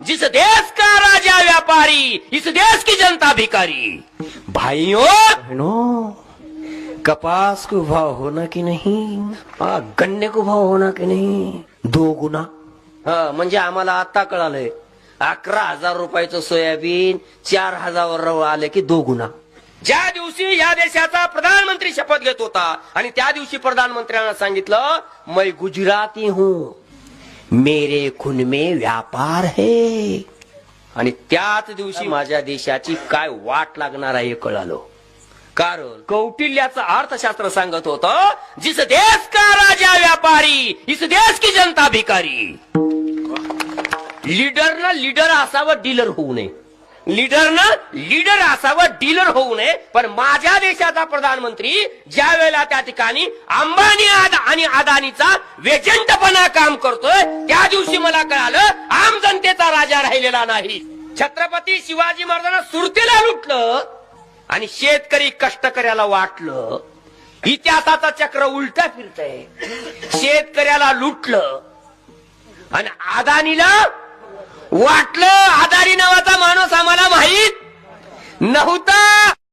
जिस देश का राजा व्यापारी, इस देश की जनता भिखारी। भाइयों, कपास को भाव होना कि नहीं, गन्ने को भाव होना कि नहीं, 2 गुना। म्हणजे आम्हाला आता कळालंय 11,000 रुपयाचं सोयाबीन 4,000 आले की 2 गुना। ज्या दिवशी या देशाचा प्रधानमंत्री शपथ घेत होता आणि त्या दिवशी प्रधानमंत्र्यांना सांगितलं, मैं गुजराती हूँ, मेरे खून में व्यापार है, आणि त्याच दिवशी माझ्या देशाची काय वाट लागणार आहे हे कळालं। कारण कौटिल्याचं अर्थशास्त्र सांगत होतं, जिस देश का राजा व्यापारी, इस देश की जनता भिखारी। लीडरनं लीडर असावं, डीलर होऊ नये। लीडरनं लीडर असावं, डीलर होऊ नये। पण माझ्या देशाचा प्रधानमंत्री ज्या वेळेला त्या ठिकाणी अंबानी आणि अदानीचा वेजंटपणा काम करतोय, त्या दिवशी मला कळालं आम जनतेचा राजा राहिलेला नाही। छत्रपती शिवाजी महाराजांना सुरतेला लुटलं आणि शेतकरी कष्टकऱ्याला वाटलं। इतिहासाचं चक्र उलटा फिरतंय। शेतकऱ्याला लुटलं आणि अदानीला वाटलं, अदानी नावाचा माणूस आम्हाला माहित नव्हता।